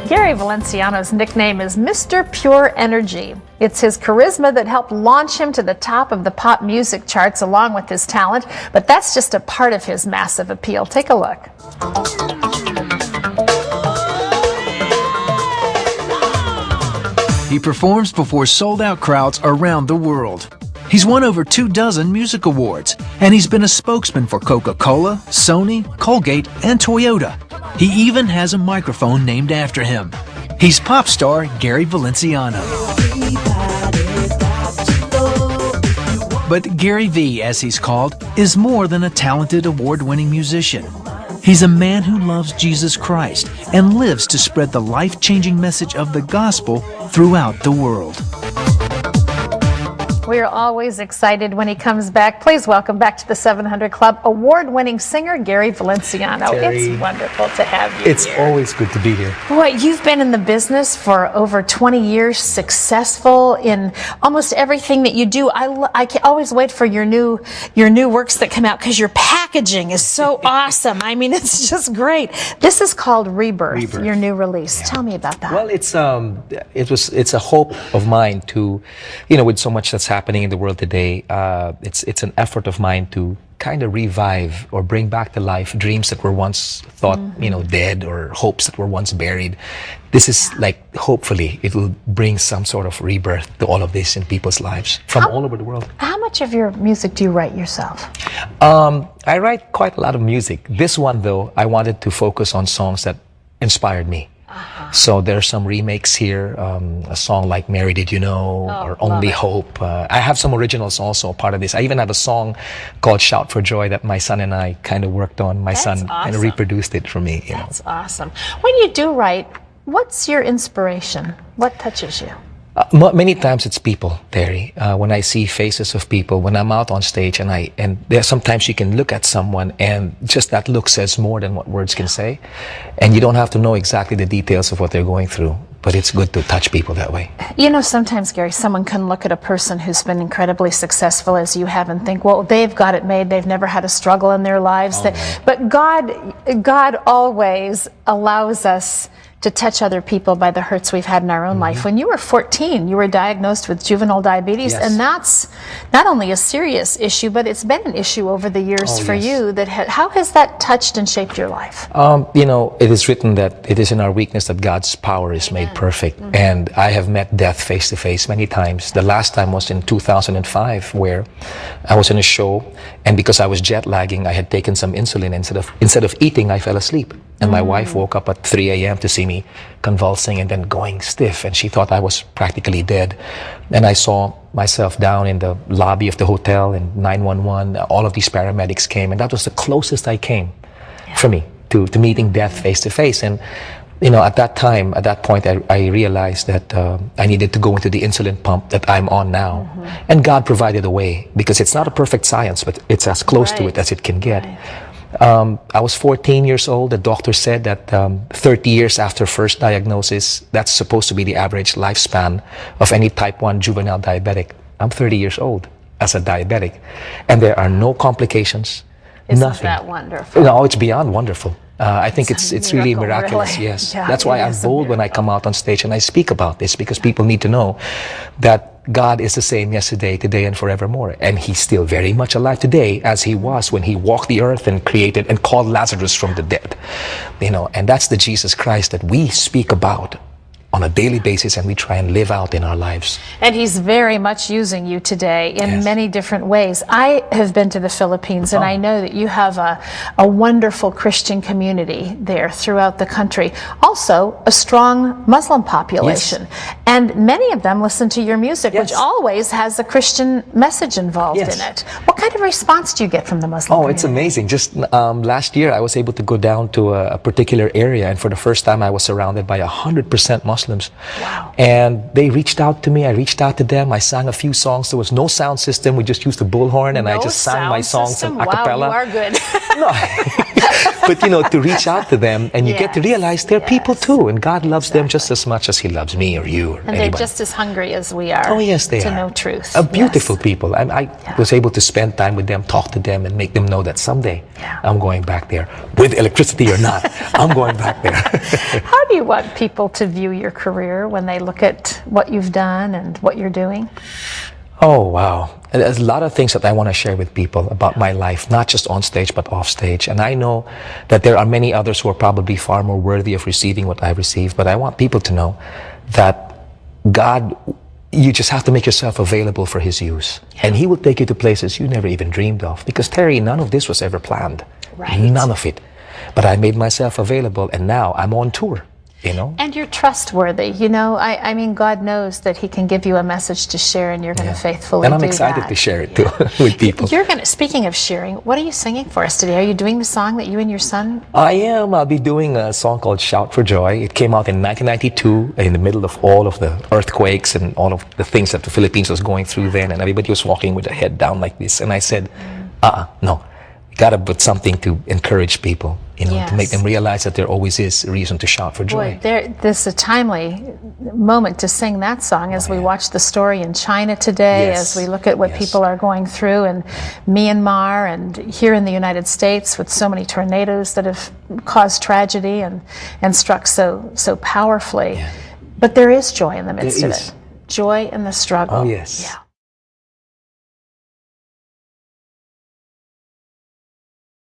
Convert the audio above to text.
Gary Valenciano's nickname is Mr. Pure Energy. It's his charisma that helped launch him to the top of the pop music charts along with his talent, but that's just a part of his massive appeal. Take a look. He performs before sold-out crowds around the world. He's won over 24 music awards, and he's been a spokesman for Coca-Cola, Sony, Colgate, and Toyota. He even has a microphone named after him. He's pop star Gary Valenciano. But Gary V, as he's called, is more than a talented award-winning musician. He's a man who loves Jesus Christ and lives to spread the life-changing message of the gospel throughout the world. We are always excited when he comes back. Please welcome back to the 700 Club award-winning singer Gary Valenciano. Terry, it's wonderful to have you It's here. always good to be here. Boy, you've been in the business for over 20 years, successful in almost everything that you do. I can always wait for your new works that come out because your packaging is so awesome. I mean, it's just great. This is called Rebirth. Your new release. Yeah. Tell me about that. Well, it's a hope of mine to, with so much that's happening in the world today, it's an effort of mine to kind of revive or bring back to life dreams that were once thought, dead, or hopes that were once buried. This is like, hopefully, it will bring some sort of rebirth to all of this in people's lives from all over the world. How much of your music do you write yourself? I write quite a lot of music. This one, though, I wanted to focus on songs that inspired me. So there are some remakes here, a song like Mary Did You Know, or Only Hope. I have some originals also part of this. I even have a song called Shout for Joy that my son and I kind of worked on. My son kind of reproduced it for me. That's awesome. When you do write, what's your inspiration? What touches you? Many times it's people, Terry. When I see faces of people, when I'm out on stage, and there's sometimes you can look at someone and just that look says more than what words can say, and you don't have to know exactly the details of what they're going through, but it's good to touch people that way. Sometimes, Gary, someone can look at a person who's been incredibly successful as you have and think, well, they've got it made. They've never had a struggle in their lives. But God always allows us to touch other people by the hurts we've had in our own life. When you were 14, you were diagnosed with juvenile diabetes, and that's not only a serious issue, but it's been an issue over the years for you. How has that touched and shaped your life? It is written that it is in our weakness that God's power is made perfect. And I have met death face to face many times. The last time was in 2005, where I was in a show, and because I was jet lagging, I had taken some insulin. Instead of eating, I fell asleep. And my wife woke up at 3 a.m. to see me convulsing and then going stiff, and she thought I was practically dead. And I saw myself down in the lobby of the hotel, and 911, all of these paramedics came, and that was the closest I came for me to meeting death face to face. And at that point, I realized that I needed to go into the insulin pump that I'm on now. And God provided a way, because it's not a perfect science, but it's as close to it as it can get. I was 14 years old. The doctor said that 30 years after first diagnosis, that's supposed to be the average lifespan of any type 1 juvenile diabetic. I'm 30 years old as a diabetic, and there are no complications. Isn't that wonderful? No, it's beyond wonderful. I think it's really miraculous. Really. Yes, Yeah, that's why I'm bold when I come out on stage and I speak about this, because people need to know that God is the same yesterday, today, and forevermore, and He's still very much alive today as He was when He walked the earth and created and called Lazarus from the dead. And that's the Jesus Christ that we speak about on a daily basis, and we try and live out in our lives. And He's very much using you today in many different ways. I have been to the Philippines, and I know that you have a wonderful Christian community there throughout the country. Also, a strong Muslim population. And many of them listen to your music, which always has a Christian message involved in it. What kind of response do you get from the Muslim community? It's amazing. Just last year, I was able to go down to a particular area, and for the first time, I was surrounded by 100% Muslims. Wow. And they reached out to me. I reached out to them. I sang a few songs. There was no sound system. We just used the bullhorn, and I just sang my songs in a cappella. Wow, you are good. But to reach out to them, and you get to realize they're people too, and God loves them just as much as He loves me or you or And anybody. they're just as hungry as we are. Oh yes, they to are. know truth. Beautiful people. And I was able to spend time with them, talk to them, and make them know that someday I'm going back there, with electricity or not. I'm going back there. How do you want people to view your career when they look at what you've done and what you're doing? Oh, wow. And there's a lot of things that I want to share with people about my life, not just on stage, but off stage. And I know that there are many others who are probably far more worthy of receiving what I've received. But I want people to know that God, you just have to make yourself available for His use. And He will take you to places you never even dreamed of. Because, Terry, none of this was ever planned. Right. None of it. But I made myself available, and now I'm on tour. And you're trustworthy. I mean, God knows that He can give you a message to share, and you're going to faithfully do that. And I'm excited to share it too with people. Speaking of sharing, what are you singing for us today? Are you doing the song that you and your son? I am. I'll be doing a song called Shout for Joy. It came out in 1992 in the middle of all of the earthquakes and all of the things that the Philippines was going through then, and everybody was walking with their head down like this. And I said, no. Gotta put something to encourage people, to make them realize that there always is a reason to shout for joy. Boy, this is a timely moment to sing that song as we watch the story in China today, as we look at what people are going through in Myanmar and here in the United States with so many tornadoes that have caused tragedy and struck so powerfully. But there is joy in the midst of it. Joy in the struggle. Oh, yes. Yeah.